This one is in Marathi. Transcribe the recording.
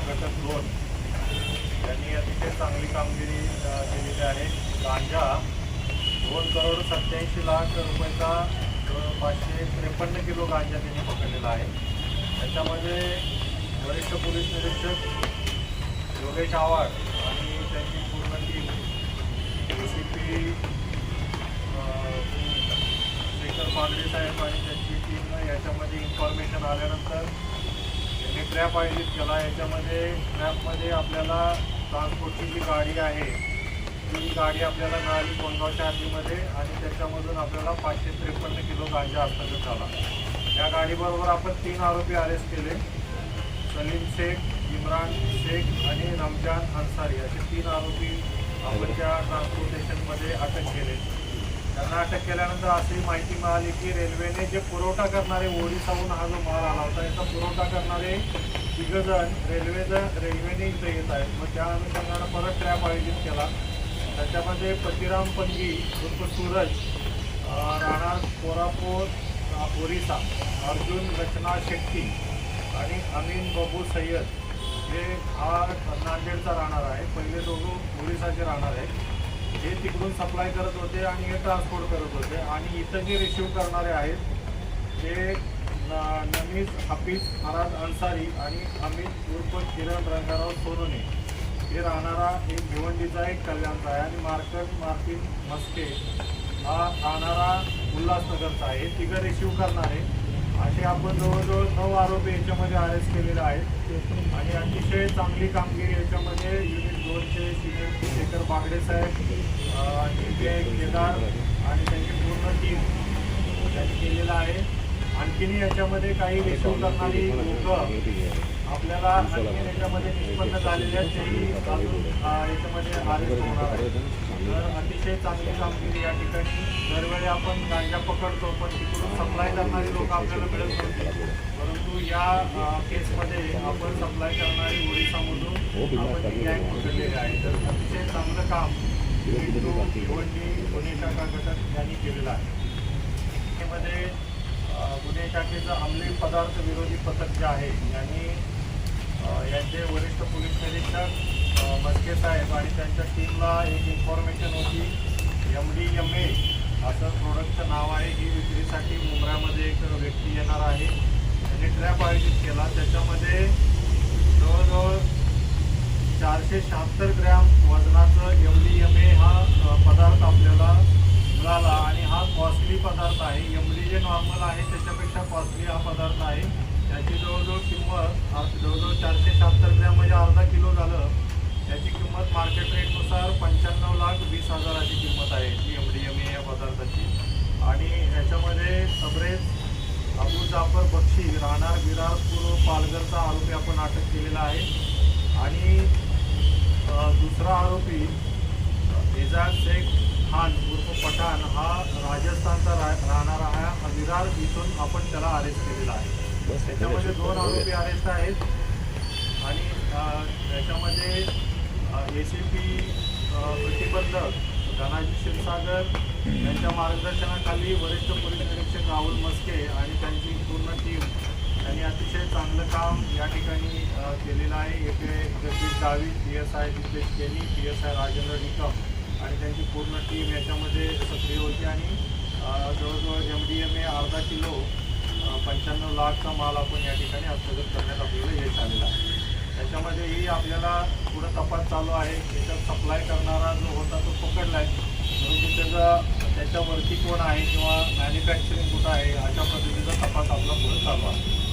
घटक 2 यांनी अतिशय चांगली कामगिरी केलेली आहे. गांजा 2,87,00,000 रुपयाचा 553 किलो गांजा त्यांनी पकडलेला आहे. त्याच्यामध्ये वरिष्ठ पोलीस निरीक्षक योगेश आव्हाड आणि त्यांची पूर्ण टीम ACP शेखर पागडे साहेब आणि त्यांची टीम याच्यामध्ये इन्फॉर्मेशन आल्यानंतर त्यांनी ट्रॅप आयोजित केला. याच्यामध्ये ट्रॅपमध्ये आपल्याला ट्रान्सपोर्टची जी गाडी आहे ती गाडी आपल्याला मिळाली कोणगावच्या हद्दीमध्ये आणि त्याच्यामधून आपल्याला 553 किलो गांजा हस्तगत झाला. या गाडीबरोबर आपण 3 आरोपी अरेस्ट केले. सलीम शेख, इम्रान शेख आणि रमजान अन्सारी असे 3 आरोपी आपण त्या ट्रान्सपोर्टेशनमध्ये अटक केले. त्यांना अटक केल्यानंतर अशी माहिती मिळाली की रेल्वेने जे पुरवठा करणारे ओडिसाहून हा जो माल आला होता याचा पुरवठा करणारे 3 जण रेल्वेने इथं येत आहेत. मग त्या अनुषंगानं परत ट्रॅप आयोजित केला. त्याच्यामध्ये पतिराम पंगी उर्फ सूरज राहणार कोरापूर ओरिसा, अर्जुन रचना शेट्टी आणि अमीन बाबू सय्यद हे हा नांदेडचा राहणार आहे. पहिले दोघं ओरिसाचे राहणार आहेत. हे तिकडून सप्लाय करत होते आणि हे ट्रान्सपोर्ट करत होते आणि इथं जे रिसिव्ह करणारे आहेत ते नमीज हफीज फराज अन्सारी आणि अमित उर्फ किरण रंगाराव सोनोने हे राहणारा एक भिवंडीचा एक कल्याणचा आहे आणि मार्टिन मस्के हा राहणारा उल्हासनगरचा आहे. हे 3 रिसिव्ह करणारे असे आपण जवळजवळ 9 आरोपी याच्यामध्ये अरेस्ट केलेले आहेत आणि अतिशय चांगली कामगिरी याच्यामध्ये युनिट 2चे सिनियर शेखर बागडे साहेब, केदार आणि त्यांची पूर्ण टीम त्यांनी केलेलं आहे. आणखीनही याच्यामध्ये काही रिसिव्ह करणारी लोकं आपल्याला आणखी याच्यामध्ये निष्पन्न झालेल्या तेही याच्यामध्ये अरेस्ट होणार आहेत. तर अतिशय चांगली कामगिरी या ठिकाणी. दरवेळी आपण गांजा पकडतो पण तिकडून सप्लाय करणारी लोक आपल्याला मिळत नव्हती, परंतु या केसमध्ये आपण सप्लाय करणारी ओडिसामधून आपण ती गँग पकडलेली आहे. तर अतिशय चांगलं काम भिवंडी गुन्हे शाखा घटक यांनी केलेलं आहे. त्यामध्ये गुन्हे शाखेचं अंमली पदार्थ विरोधी पथक जे आहे यांचे वरिष्ठ पोलीस निरीक्षक मस्के साहेब आणि त्यांच्या टीमला एक इन्फॉर्मेशन होती. MDMA असं प्रोडक्टचं नाव आहे. ही विक्रीसाठी मुंबईमध्ये एक व्यक्ती येणार आहे. त्यांनी ट्रॅप आयोजित केला. त्याच्यामध्ये जवळजवळ 476 ग्रॅम वजनाचं MDMA हा पदार्थ आपल्याला मिळाला आणि हा कॉस्टली पदार्थ आहे. MD जे नॉर्मल आहे त्याच्यापेक्षा कॉस्टली हा पदार्थ आहे. त्याची जवळजवळ किंमत जवळजवळ 476 ग्रॅम म्हणजे अर्धा किलो झालं. याची किंमत मार्केट रेटनुसार 95,20,000 अशी किंमत आहे ती MDMA या पदार्थाची. आणि याच्यामध्ये तबरेज अबू जाफर बक्षी राहणार विरारपूर पालघरचा आरोपी आपण अटक केलेला आहे. आणि दुसरा आरोपी एजाज शेख खान उर्फ पठाण हा राजस्थानचा राहणारा हा विरार इथून आपण त्याला अरेस्ट केलेला आहे. त्याच्यामध्ये 2 आरोपी अरेस्ट आहेत आणि त्याच्यामध्ये ACP प्रतिबंधक धनाजी क्षीरसागर यांच्या मार्गदर्शनाखाली वरिष्ठ पोलीस निरीक्षक राहुल मस्के आणि त्यांची पूर्ण टीम यांनी अतिशय चांगलं काम या ठिकाणी केलेलं आहे. येथे जगदीश डावी, PSI जितेश केनी, PSI राजेंद्र निकम आणि त्यांची पूर्ण टीम याच्यामध्ये सक्रिय होती आणि जवळजवळ MDMA अर्धा किलो 95 लाखचा माल आपण या ठिकाणी हस्तगत करण्यात आपल्याला यश आलेलं आहे. त्याच्यामध्येही आपल्याला पुढं तपास चालू आहे. त्याच्यात सप्लाय करणारा जो होता तो पकडला आहे, परंतु त्याच्यावरती कोण आहे किंवा मॅन्युफॅक्चरिंग कुठं आहे अशा पद्धतीचा तपास आपला पुढे चालू आहे.